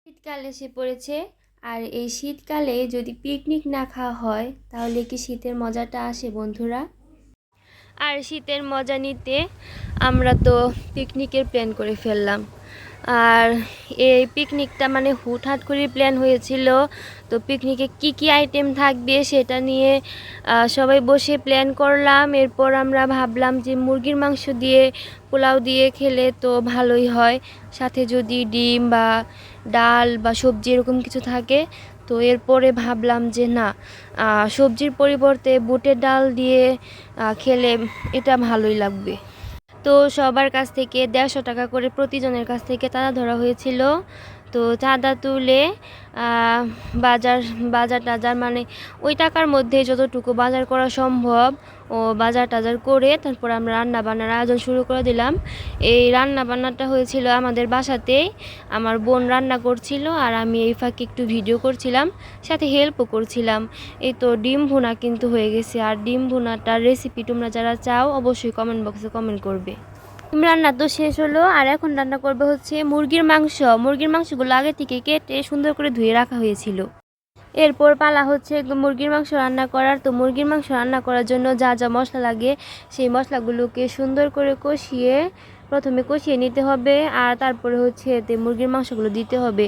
শীতকাল এসে পড়েছে। আর এই শীতকালে যদি পিকনিক না খাওয়া হয় তাহলে কি শীতের মজাটা আসে বন্ধুরা? আর শীতের মজা নিতে আমরা তো পিকনিকের প্ল্যান করে ফেললাম। আর এই পিকনিকটা মানে হুটহাট করে প্ল্যান হয়েছিল। তো পিকনিকে কি কি আইটেম থাকবে সেটা নিয়ে সবাই বসে প্ল্যান করলাম। এরপর আমরা ভাবলাম যে মুরগির মাংস দিয়ে পোলাও দিয়ে খেলে তো ভালোই হয়, সাথে যদি ডিম বা ডাল বা সবজি এরকম কিছু থাকে। তো এরপরে ভাবলাম যে না, সবজির পরিবর্তে বুটের ডাল দিয়ে খেলে এটা ভালোই লাগবে। তো সবার কাছ থেকে 150 টাকা করে প্রতিজনের কাছ থেকে চাঁদা ধরা হয়েছিল। তো চাঁদা তুলে বাজার বাজার টাজার মানে ওই টাকার মধ্যে যতটুকু বাজার করা সম্ভব ও বাজার টাজার করে তারপর আমরা রান্না বান্নার আয়োজন শুরু করে দিলাম। এই রান্না বান্নাটা হয়েছিল আমাদের বাসাতেই। আমার বোন রান্না করছিল আর আমি এই ফাঁকে একটু ভিডিও করছিলাম, সাথে হেল্পও করছিলাম। এই তো ডিম ভুনা কিন্তু হয়ে গেছে। আর ডিম ভুনাটার রেসিপি তোমরা যারা চাও অবশ্যই কমেন্ট বক্সে কমেন্ট করবে। রান্না তো শেষ হলো, আর এখন রান্না করবে হচ্ছে মুরগির মাংস। মুরগির মাংসগুলো আগে থেকে কেটে সুন্দর করে ধুয়ে রাখা হয়েছিল। এরপর পালা হচ্ছে মুরগির মাংস রান্না করার। তো মুরগির মাংস রান্না করার জন্য যা যা মশলা লাগে সেই মশলাগুলোকে সুন্দর করে প্রথমে কষিয়ে নিতে হবে, আর তারপরে হচ্ছে এতে মুরগির মাংসগুলো দিতে হবে।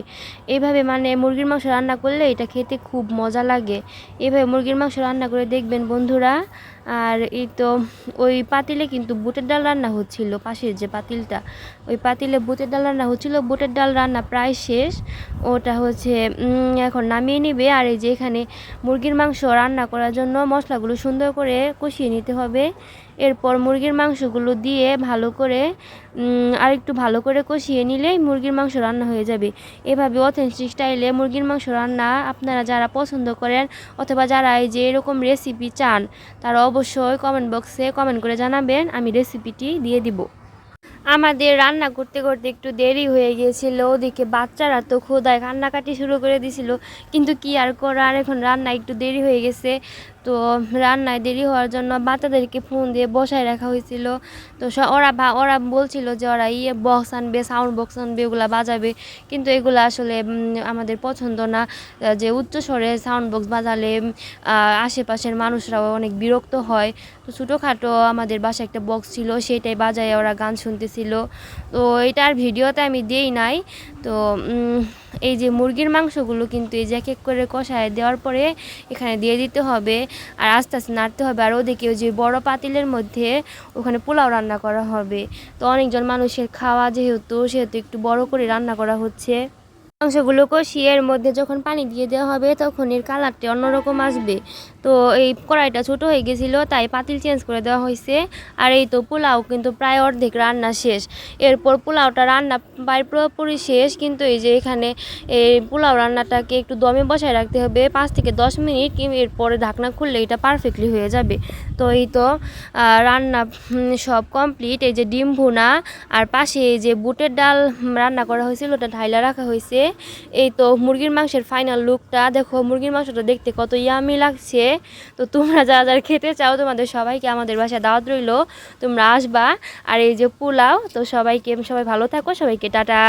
এইভাবে মানে মুরগির মাংস রান্না করলে এটা খেতে খুব মজা লাগে। এইভাবে মুরগির মাংস রান্না করে দেখবেন বন্ধুরা। আর এই তো ওই পাতিলে কিন্তু বুটের ডাল রান্না হচ্ছিল, পাশের যে পাতিলটা, ওই পাতিলে বুটের ডাল রান্না হচ্ছিল। বুটের ডাল রান্না প্রায় শেষ, ওটা হচ্ছে এখন নামিয়ে নিবে। আর এই যে এখানে মুরগির মাংস রান্না করার জন্য মশলাগুলো সুন্দর করে কষিয়ে নিতে হবে। এরপর মুরগির মাংসগুলো দিয়ে ভালো করে আরেকটু ভালো করে কষিয়ে নিলেই মুরগির মাংস রান্না হয়ে যাবে। এভাবে অথেন্টিক স্টাইলে মুরগির মাংস রান্না আপনারা যারা পছন্দ করেন অথবা যারা এই যে এরকম রেসিপি চান তারা অবশ্যই কমেন্ট বক্সে কমেন্ট করে জানাবেন, আমি রেসিপিটি দিয়ে দিব। আমাদের রান্না করতে করতে একটু দেরি হয়ে গিয়েছিল, ওদিকে বাচ্চারা তো ক্ষুধায় কান্নাকাটি শুরু করে দিছিল। কিন্তু কি আর করার, এখন রান্না একটু দেরি হয়ে গেছে। তো রান্নায় দেরি হওয়ার জন্য বাচ্চাদেরকে ফোন দিয়ে বসায় রাখা হয়েছিল। তো ওরা বলছিল যে ওরা বক্স আনবে, সাউন্ড বক্স আনবে, এগুলা বাজাবে। কিন্তু এগুলো আসলে আমাদের পছন্দ না, যে উচ্চস্বরে সাউন্ড বক্স বাজালে আশেপাশের মানুষরাও অনেক বিরক্ত হয়। তো ছোটোখাটো আমাদের বাসায় একটা বক্স ছিল, সেটাই বাজায় ওরা গান শুনতেছিল। তো এটার ভিডিওতে আমি দিই নাই। তো এই যে মুরগির মাংসগুলো কিন্তু এই যে এক এক করে কষায় দেওয়ার পরে এখানে দিয়ে দিতে হবে, আর আস্তে আস্তে নাড়তে হবে। আর ওদিকে ওই যে বড় পাতিলের মধ্যে ওখানে পোলাও রান্না করা হবে। তো অনেকজন মানুষের খাওয়া সেহেতু একটু বড় করে রান্না করা হচ্ছে। মাংসগুলো কষিয়ে এর মধ্যে যখন পানি দিয়ে দেওয়া হবে তখন এর কালারটা অন্যরকম আসবে। তো এই কড়াইটা ছোট হয়ে গেছিলো তাই পাতিল চেঞ্জ করে দেওয়া হয়েছে। আর এই তো পোলাও কিন্তু প্রায় অর্ধেক রান্না শেষ। এরপর পোলাওটা রান্না প্রায় পুরোপুরি শেষ, কিন্তু এই যে এখানে এই পোলাও রান্নাটাকে একটু দমে বসায় রাখতে হবে 5 থেকে 10 মিনিট। এরপরে ঢাকনা খুললে এটা পারফেক্টলি হয়ে যাবে। তো এই তো রান্না সব কমপ্লিট। এই যে ডিম ভুনা আর পাশে এই যে বুটের ডাল রান্না করা হয়েছিল ওটা ঢাইলা রাখা হয়েছে। এই তো মুরগির মাংসের ফাইনাল লুকটা দেখো, মুরগির মাংসটা দেখতে কত ইয়ামি লাগছে। তো তোমরা যারা যারা খেতে চাও তোমাদের সবাইকে আমাদের বাসায় দাওয়াত রইলো, তোমরা আসবা। আর এই যে পোলাও, তো সবাই ভালো থাকো, সবাইকে টাটা।